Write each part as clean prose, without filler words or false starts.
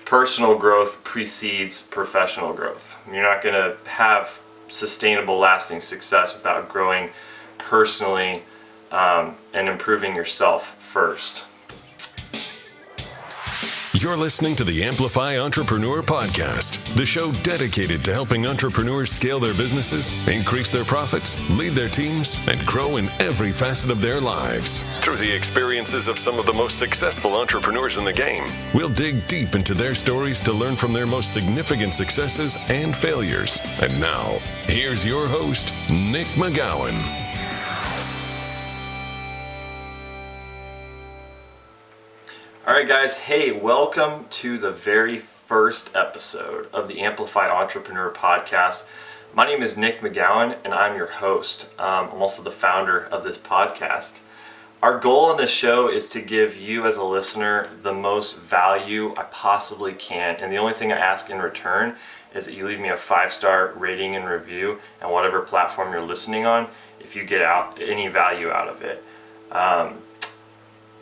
personal growth precedes professional growth. You're not going to have sustainable, lasting success without growing personally and improving yourself first. You're listening to the Amplify Entrepreneur Podcast, the show dedicated to helping entrepreneurs scale their businesses, increase their profits, lead their teams, and grow in every facet of their lives. Through the experiences of some of the most successful entrepreneurs in the game, we'll dig deep into their stories to learn from their most significant successes and failures. And now, here's your host, Nick McGowan. Alright guys, hey, welcome to the very first episode of the Amplify Entrepreneur Podcast. My name is Nick McGowan and I'm your host. I'm also the founder of this podcast. Our goal on this show is to give you as a listener the most value I possibly can, and the only thing I ask in return is that you leave me a 5-star rating and review on whatever platform you're listening on if you get out any value out of it.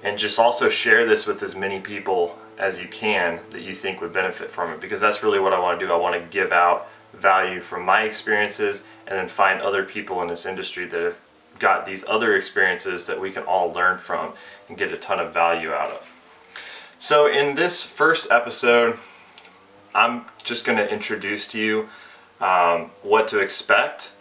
And just also share this with as many people as you can that you think would benefit from it, because that's really what I want to do. I want to give out value from my experiences and then find other people in this industry that have got these other experiences that we can all learn from and get a ton of value out of. So in this first episode, I'm just going to introduce to you what to expect,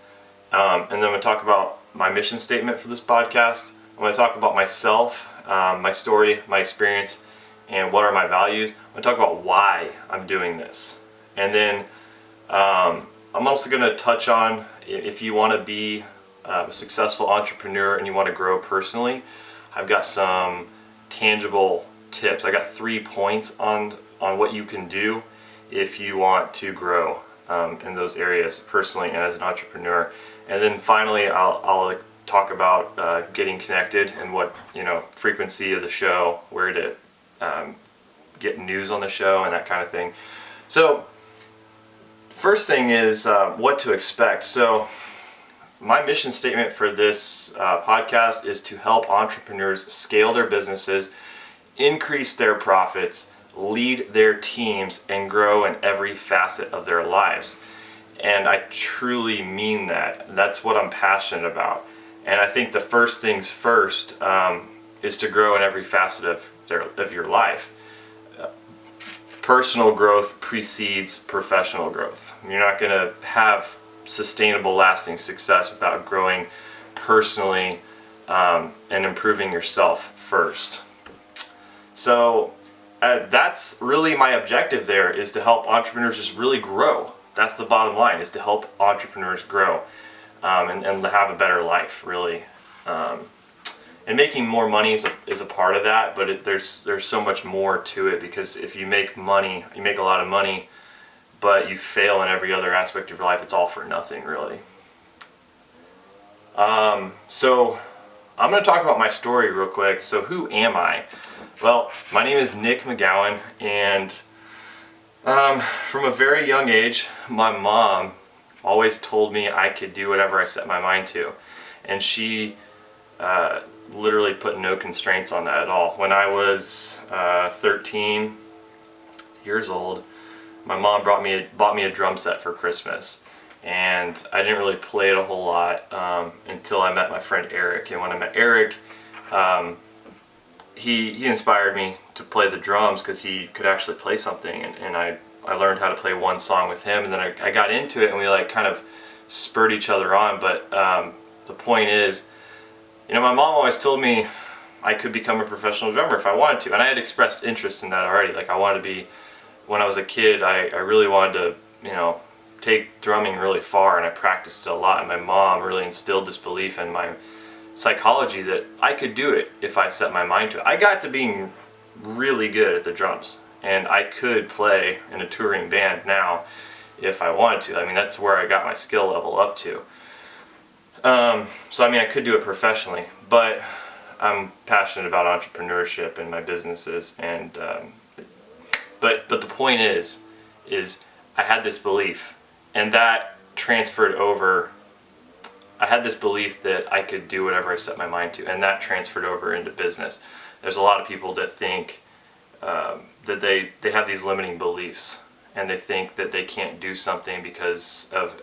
and then I'm going to talk about my mission statement for this podcast. I'm going to talk about myself, my story, my experience, and what are my values. I'm going to talk about why I'm doing this. And then I'm also going to touch on, if you want to be a successful entrepreneur and you want to grow personally, I've got some tangible tips. I got 3 points on what you can do if you want to grow in those areas personally and as an entrepreneur. And then finally, I'll talk about getting connected and what, frequency of the show, where to get news on the show and that kind of thing. So first thing is what to expect. So my mission statement for this podcast is to help entrepreneurs scale their businesses, increase their profits, lead their teams, and grow in every facet of their lives. And I truly mean that. That's what I'm passionate about. And I think the first things first is to grow in every facet of your life. Personal growth precedes professional growth. You're not going to have sustainable, lasting success without growing personally and improving yourself first. So that's really my objective there, is to help entrepreneurs just really grow. That's the bottom line, is to help entrepreneurs grow. And have a better life, really. And making more money is a part of that, but there's so much more to it, because if you make money, you make a lot of money, but you fail in every other aspect of your life, it's all for nothing, really. So I'm going to talk about my story real quick. So who am I? Well, my name is Nick McGowan, and from a very young age, my mom always told me I could do whatever I set my mind to. And she literally put no constraints on that at all. When I was 13 years old, my mom bought me a drum set for Christmas. And I didn't really play it a whole lot until I met my friend Eric. And when I met Eric, he inspired me to play the drums, because he could actually play something. And I learned how to play one song with him, and then I got into it, and we kind of spurred each other on. But the point is, my mom always told me I could become a professional drummer if I wanted to, and I had expressed interest in that already. I wanted to be, when I was a kid, I really wanted to, take drumming really far, and I practiced it a lot, and my mom really instilled this belief in my psychology that I could do it if I set my mind to it. I got to being really good at the drums, and I could play in a touring band now if I wanted to. That's where I got my skill level up to. So I could do it professionally, but I'm passionate about entrepreneurship and my businesses, and but the point is I had this belief, and that transferred over. I had this belief that I could do whatever I set my mind to, and that transferred over into business. There's a lot of people that think that they have these limiting beliefs, and they think that they can't do something because of,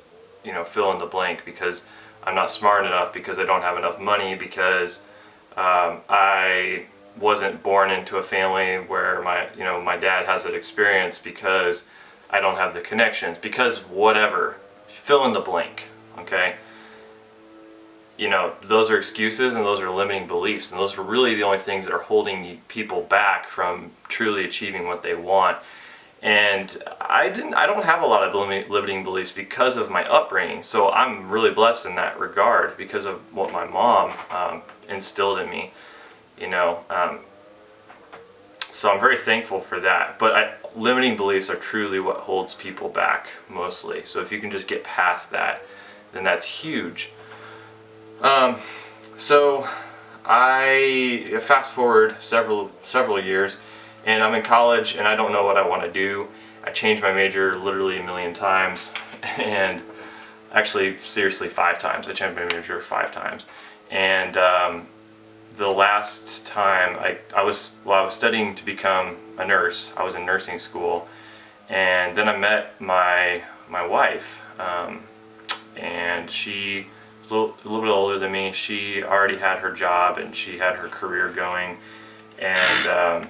fill in the blank, because I'm not smart enough, because I don't have enough money, because I wasn't born into a family where my dad has that experience, because I don't have the connections, because whatever, fill in the blank, okay? Those are excuses, and those are limiting beliefs, and those are really the only things that are holding people back from truly achieving what they want. And I don't have a lot of limiting beliefs because of my upbringing, so I'm really blessed in that regard because of what my mom instilled in me, so I'm very thankful for that. But limiting beliefs are truly what holds people back mostly. So if you can just get past that, then that's huge. So I fast forward several years, and I'm in college, and I don't know what I want to do. I changed my major literally a million times, and actually seriously 5 times. I changed my major 5 times, and the last time I was studying to become a nurse. I was in nursing school, and then I met my wife, and she was a little bit older than me. She already had her job, and she had her career going, and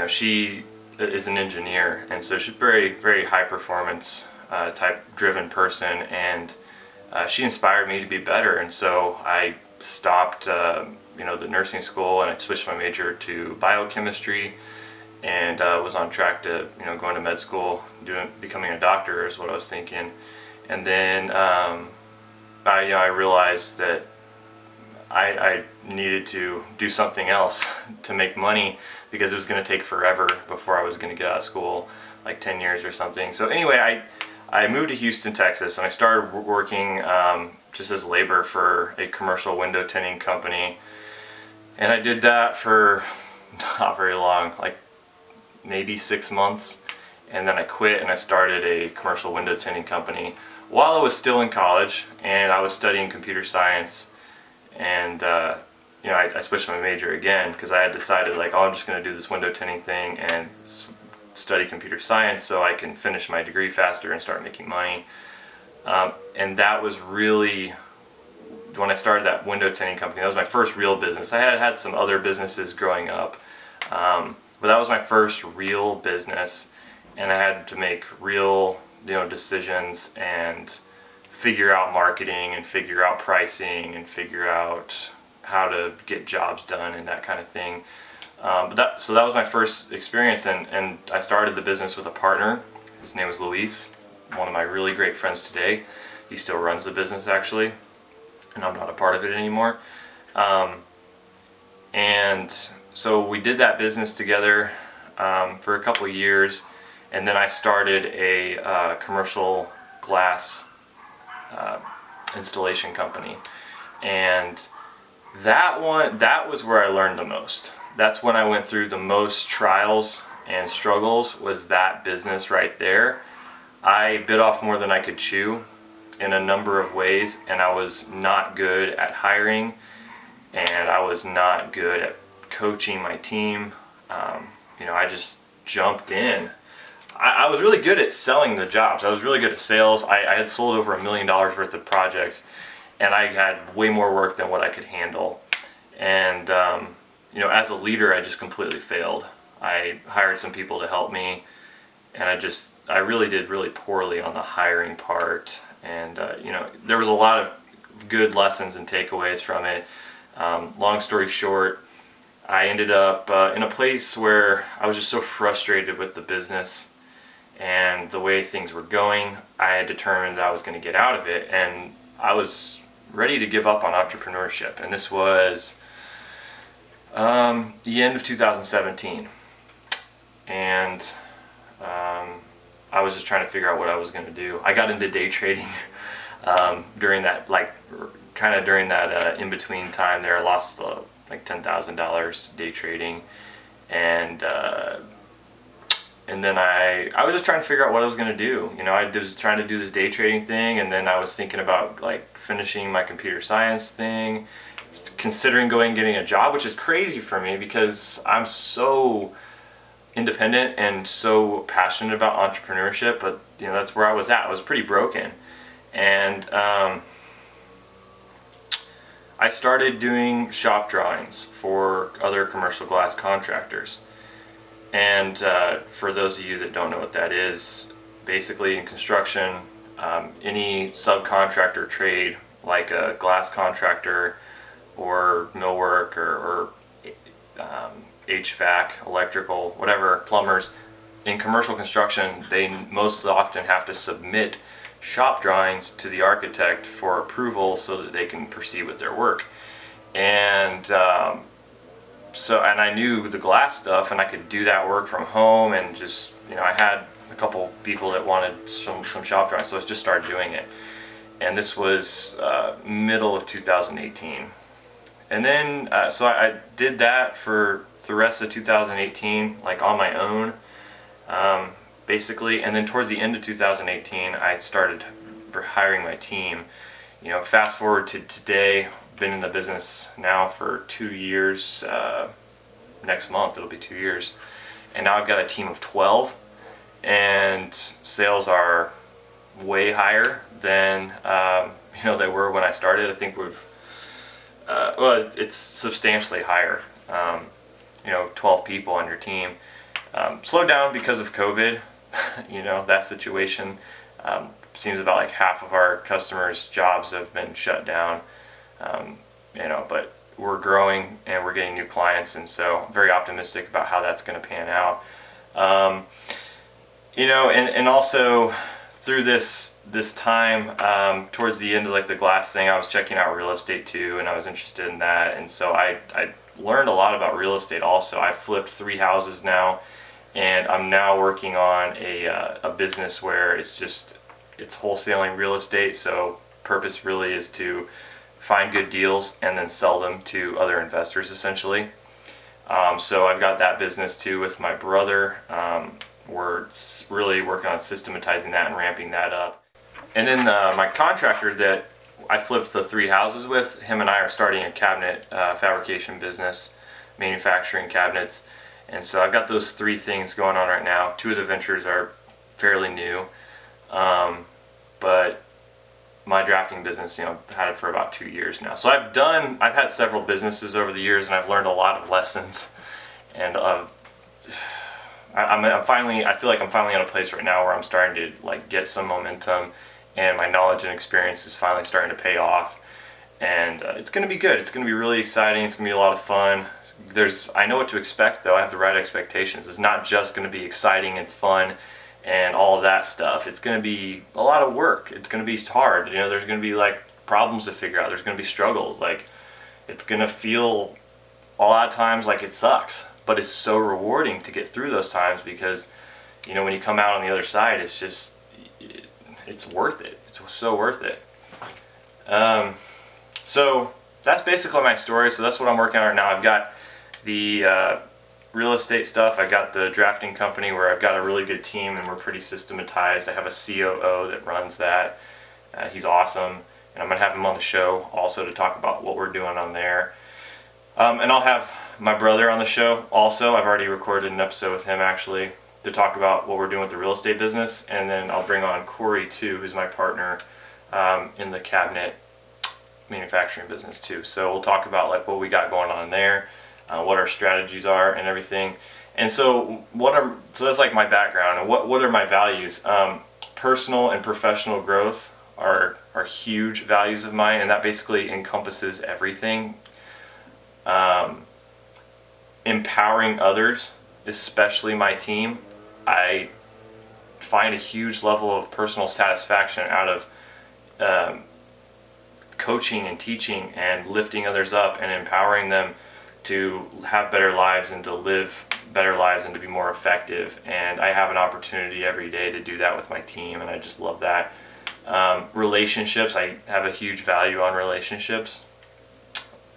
she is an engineer, and so she's very, very high performance type driven person, and she inspired me to be better. And so I stopped the nursing school, and I switched my major to biochemistry, and was on track to going to med school, becoming a doctor is what I was thinking. And then I realized that I needed to do something else to make money, because it was going to take forever before I was going to get out of school, like 10 years or something. So anyway, I moved to Houston, Texas, and I started working just as labor for a commercial window tinting company. And I did that for not very long, like maybe 6 months. And then I quit, and I started a commercial window tinting company while I was still in college, and I was studying computer science. And I switched my major again, because I had decided, like, I'm just going to do this window tinting thing and study computer science so I can finish my degree faster and start making money. And that was really, when I started that window tinting company, that was my first real business. I had some other businesses growing up, but that was my first real business, and I had to make real decisions and figure out marketing and figure out pricing and figure out how to get jobs done and that kind of thing. So that was my first experience, and I started the business with a partner. His name was Luis, one of my really great friends today. He still runs the business, actually, and I'm not a part of it anymore. And so we did that business together for a couple of years, and then I started a commercial glass installation company. And that was where I learned the most. That's when I went through the most trials and struggles, was that business right there. I bit off more than I could chew in a number of ways, and I was not good at hiring, and I was not good at coaching my team. I just jumped in. I was really good at selling the jobs. I was really good at sales. I had sold over $1 million worth of projects, and I had way more work than what I could handle. And as a leader, I just completely failed. I hired some people to help me, and I really did really poorly on the hiring part. And there was a lot of good lessons and takeaways from it. Long story short, I ended up in a place where I was just so frustrated with the business and the way things were going. I had determined that I was going to get out of it, and I was ready to give up on entrepreneurship. And this was the end of 2017, and I was just trying to figure out what I was going to do. I got into day trading during that, during that in-between time there. I lost $10,000 day trading, and then I was just trying to figure out what I was going to do. I was trying to do this day trading thing, and then I was thinking about finishing my computer science thing, considering going and getting a job, which is crazy for me because I'm so independent and so passionate about entrepreneurship. But that's where I was at. I was pretty broken, and I started doing shop drawings for other commercial glass contractors. And for those of you that don't know what that is, basically in construction, any subcontractor trade like a glass contractor or millwork or HVAC, electrical, whatever, plumbers, in commercial construction, they most often have to submit shop drawings to the architect for approval so that they can proceed with their work. And and I knew the glass stuff, and I could do that work from home, and just, I had a couple people that wanted some shop drawings, so I just started doing it. And this was middle of 2018. And then, so I did that for the rest of 2018, like on my own, basically. And then towards the end of 2018, I started hiring my team. Fast forward to today, been in the business now for 2 years. Next month it'll be 2 years, and now I've got a team of 12, and sales are way higher than they were when I started. I think we've it's substantially higher. 12 people on your team. Slowed down because of COVID. That situation. Seems about like half of our customers' jobs have been shut down. But we're growing and we're getting new clients, and so I'm very optimistic about how that's going to pan out. And also through this time, towards the end of like the glass thing, I was checking out real estate too, and I was interested in that, and so I learned a lot about real estate also. I flipped 3 houses now, and I'm now working on a business where it's wholesaling real estate. So purpose really is to find good deals and then sell them to other investors, essentially. So I've got that business too with my brother. We're really working on systematizing that and ramping that up. And then my contractor that I flipped the 3 houses with, him and I are starting a cabinet fabrication business, manufacturing cabinets. And so I've got those 3 things going on right now. 2 of the ventures are fairly new, but my drafting business, had it for about 2 years now. So I've had several businesses over the years, and I've learned a lot of lessons. And I feel like I'm finally at a place right now where I'm starting to like get some momentum, and my knowledge and experience is finally starting to pay off. And it's going to be good. It's going to be really exciting. It's going to be a lot of fun. I know what to expect though. I have the right expectations. It's not just going to be exciting and fun and all of that stuff. It's going to be a lot of work. It's going to be hard. There's going to be like problems to figure out. There's going to be struggles. Like, it's going to feel a lot of times like it sucks, but it's so rewarding to get through those times because, when you come out on the other side, it's worth it. It's so worth it. So that's basically my story. So that's what I'm working on right now. I've got the real estate stuff. I got the drafting company where I've got a really good team and we're pretty systematized. I have a COO that runs that. He's awesome, and I'm going to have him on the show also to talk about what we're doing on there. And I'll have my brother on the show also. I've already recorded an episode with him actually to talk about what we're doing with the real estate business, and then I'll bring on Corey too, who's my partner in the cabinet manufacturing business too. So we'll talk about like what we got going on there. What our strategies are and everything. And so that's like my background, and what are my values? Personal and professional growth are huge values of mine, and that basically encompasses everything. Empowering others, especially my team. I find a huge level of personal satisfaction out of coaching and teaching and lifting others up and empowering them to have better lives and to live better lives and to be more effective. And I have an opportunity every day to do that with my team, and I just love that. Relationships, I have a huge value on relationships.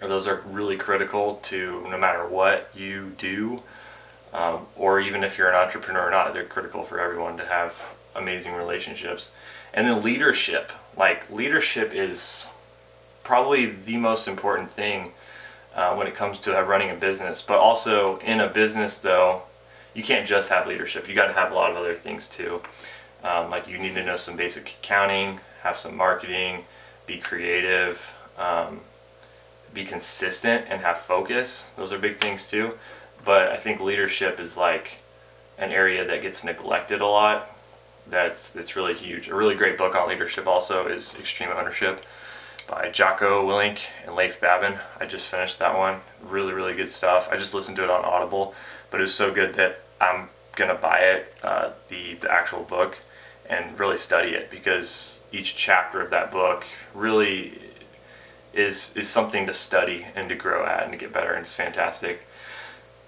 Those are really critical to no matter what you do, or even if you're an entrepreneur or not, they're critical for everyone to have amazing relationships. And then leadership. Like, leadership is probably the most important thing when it comes to running a business. But also in a business, though, you can't just have leadership. You got to have a lot of other things too. Like you need to know some basic accounting, have some marketing, be creative, be consistent, and have focus. Those are big things too. But I think leadership is like an area that gets neglected a lot. That's really huge. A really great book on leadership also is Extreme Ownership by Jocko Willink and Leif Babin. I just finished that one. Really, really good stuff. I just listened to it on Audible, but it was so good that I'm gonna buy it, the actual book, and really study it, because each chapter of that book really is something to study and to grow at and to get better, and it's fantastic.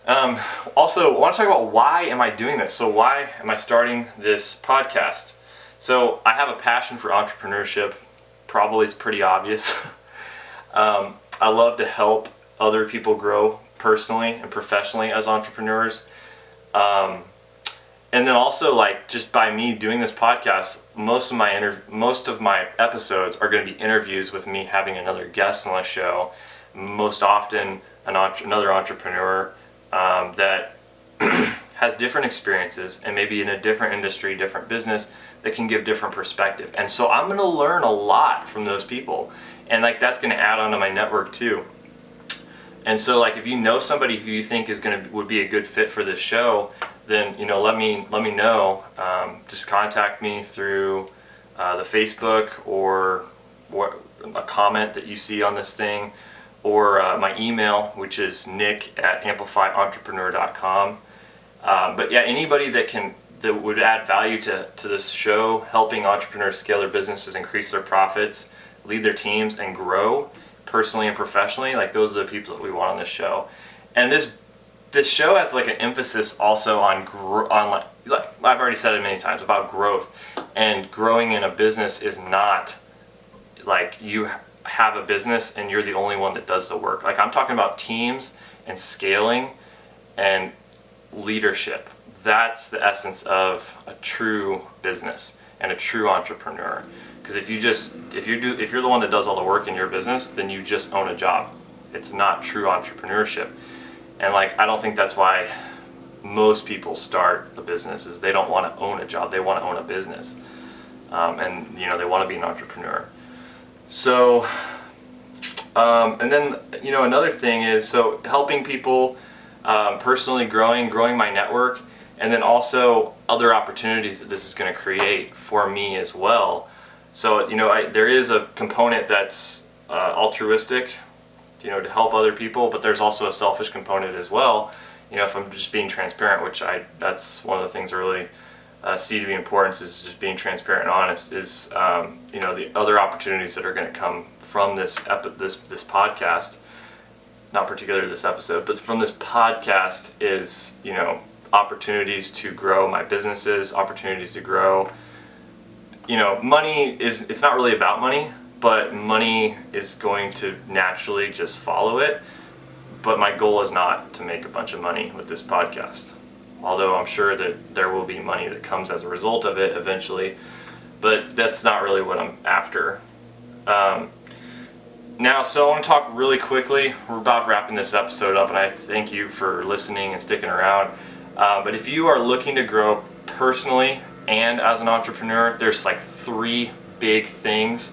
Also, I want to talk about why am I doing this? So why am I starting this podcast? So I have a passion for entrepreneurship. Probably it's pretty obvious. I love to help other people grow personally and professionally as entrepreneurs. And then also, like, just by me doing this podcast, most of my episodes are going to be interviews with me having another guest on the show. Most often, another entrepreneur that has different experiences and maybe in a different industry, different business, that can give different perspective. And so I'm going to learn a lot from those people, and like that's going to add on to my network too. And so, like, if you know somebody who you think would be a good fit for this show, then let me know. Just contact me through the Facebook, or a comment that you see on this thing, or my email, which is nick@amplifyentrepreneur.com. But yeah, anybody that would add value to this show, helping entrepreneurs scale their businesses, increase their profits, lead their teams, and grow personally and professionally, like those are the people that we want on this show. And this show has like an emphasis also on like I've already said it many times about growth. And growing in a business is not like you have a business and you're the only one that does the work. Like, I'm talking about teams and scaling and leadership. That's the essence of a true business and a true entrepreneur. Because if you're the one that does all the work in your business, then you just own a job. It's not true entrepreneurship. And like, I don't think that's why most people start a business, is they don't want to own a job, they want to own a business. And they want to be an entrepreneur. So, and then, another thing is, so helping people, personally growing my network, and then also other opportunities that this is going to create for me as well. So, there is a component that's altruistic, to help other people, but there's also a selfish component as well. If I'm just being transparent, which that's one of the things I really see to be important, is just being transparent and honest, is the other opportunities that are going to come from this podcast, not particularly this episode, but from this podcast is opportunities to grow my businesses, opportunities to grow. Money it's not really about money, but money is going to naturally just follow it. But my goal is not to make a bunch of money with this podcast, although I'm sure that there will be money that comes as a result of it eventually, but that's not really what I'm after. Now, so I want to talk really quickly. We're about wrapping this episode up, and I thank you for listening and sticking around. But if you are looking to grow personally and as an entrepreneur, there's like 3 big things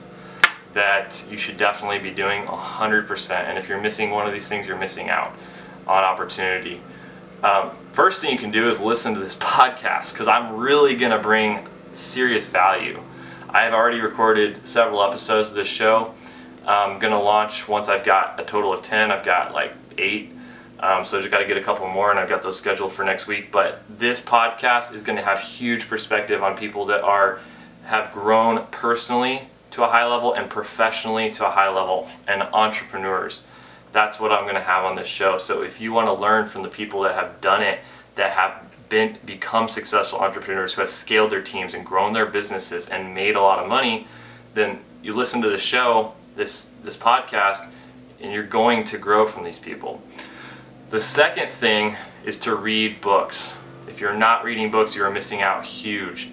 that you should definitely be doing 100%. And if you're missing one of these things, you're missing out on opportunity. First thing you can do is listen to this podcast, because I'm really going to bring serious value. I have already recorded several episodes of this show. I'm going to launch once I've got a total of 10. I've got like 8. So I just got to get a couple more, and I've got those scheduled for next week. But this podcast is going to have huge perspective on people that have grown personally to a high level and professionally to a high level, and entrepreneurs. That's what I'm going to have on this show. So if you want to learn from the people that have done it, that have become successful entrepreneurs, who have scaled their teams and grown their businesses and made a lot of money, then you listen to the show, this podcast, and you're going to grow from these people. The second thing is to read books. If you're not reading books, you're missing out huge.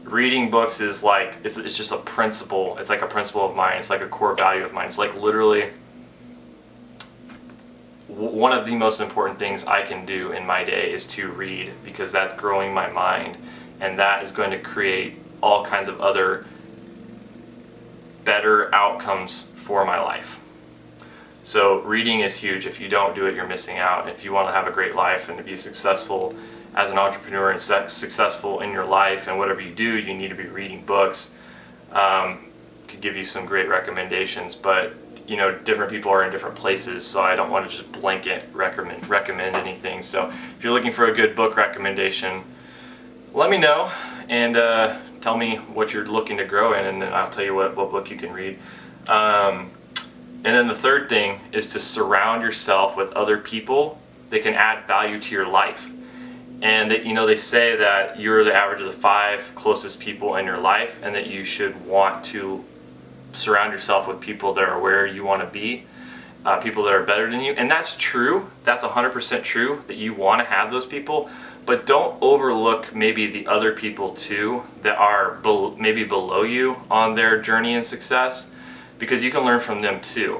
reading books is like, it's just a principle. It's like a principle of mine. It's like a core value of mine. It's like literally one of the most important things I can do in my day is to read, because that's growing my mind, and that is going to create all kinds of other better outcomes for my life. So reading is huge. If you don't do it, you're missing out. If you want to have a great life and to be successful as an entrepreneur and successful in your life and whatever you do, you need to be reading books. Could give you some great recommendations, but you know, different people are in different places, so I don't want to just blanket recommend anything. So if you're looking for a good book recommendation, let me know and tell me what you're looking to grow in, and then I'll tell you what book you can read. And then the third thing is to surround yourself with other people that can add value to your life. And that, you know, they say that you're the average of the 5 closest people in your life, and that you should want to surround yourself with people that are where you want to be, people that are better than you. And that's true. That's 100% true, that you want to have those people. But don't overlook maybe the other people too that are maybe below you on their journey and success, because you can learn from them too.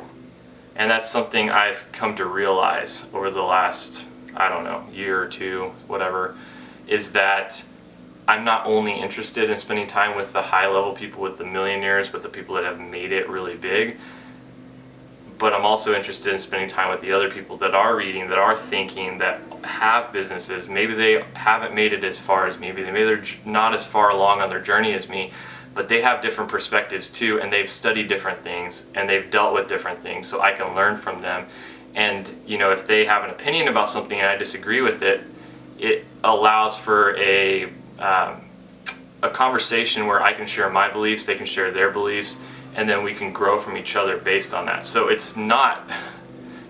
And that's something I've come to realize over the last, I don't know, year or two, whatever, is that I'm not only interested in spending time with the high level people, with the millionaires, with the people that have made it really big, but I'm also interested in spending time with the other people that are reading, that are thinking, that have businesses. Maybe they haven't made it as far as me, maybe they're not as far along on their journey as me, but they have different perspectives too, and they've studied different things, and they've dealt with different things, so I can learn from them. And you know, if they have an opinion about something and I disagree with it, it allows for a conversation where I can share my beliefs, they can share their beliefs, and then we can grow from each other based on that. So it's not,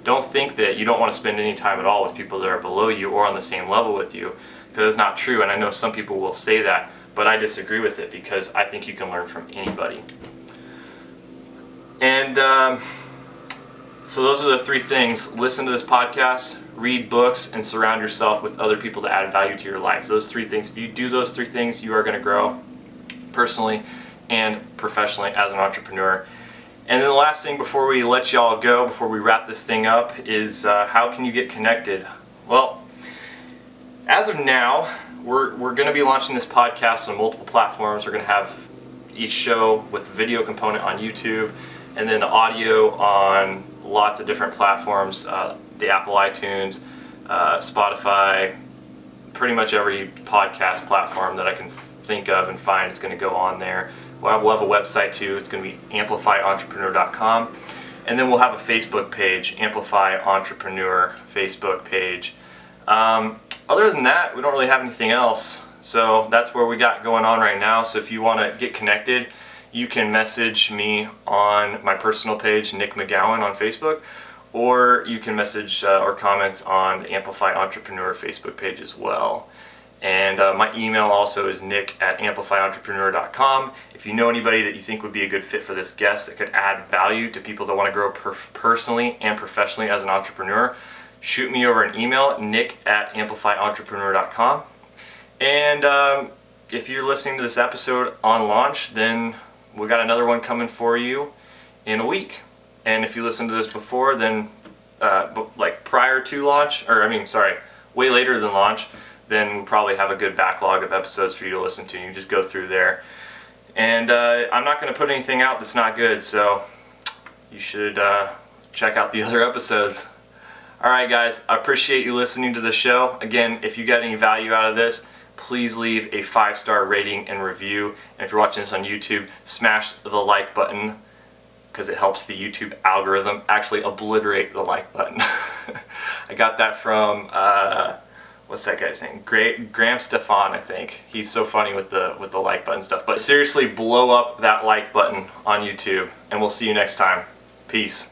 don't think that you don't want to spend any time at all with people that are below you or on the same level with you, because it's not true. And I know some people will say that, but I disagree with it, because I think you can learn from anybody. And so those are the 3 things. Listen to this podcast, read books, and surround yourself with other people to add value to your life. Those 3 things. If you do those 3 things, you are going to grow personally and professionally as an entrepreneur. And then the last thing before we let y'all go, before we wrap this thing up, is how can you get connected? Well, as of now, we're going to be launching this podcast on multiple platforms. We're going to have each show with the video component on YouTube, and then the audio on lots of different platforms, the Apple iTunes, Spotify, pretty much every podcast platform that I can think of and find is going to go on there. We'll have a website too. It's going to be amplifyentrepreneur.com. And then we'll have a Facebook page, Amplify Entrepreneur Facebook page. Other than that, we don't really have anything else. So that's where we got going on right now. So if you want to get connected, you can message me on my personal page, Nick McGowan on Facebook, or you can message or comment on the Amplify Entrepreneur Facebook page as well. And my email also is nick@amplifyentrepreneur.com. If you know anybody that you think would be a good fit for this guest that could add value to people that want to grow personally and professionally as an entrepreneur, shoot me over an email, nick@amplifyentrepreneur.com. And if you're listening to this episode on launch, then we got another one coming for you in a week. And if you listen to this before, then like prior to launch, way later than launch, then we'll probably have a good backlog of episodes for you to listen to. You just go through there. And I'm not going to put anything out that's not good, so you should check out the other episodes. Alright guys, I appreciate you listening to the show. Again, if you got any value out of this, please leave a 5-star rating and review. And if you're watching this on YouTube, smash the like button, because it helps the YouTube algorithm actually obliterate the like button. I got that from what's that guy's name? Graham Stefan, I think. He's so funny with the like button stuff. But seriously, blow up that like button on YouTube, and we'll see you next time. Peace.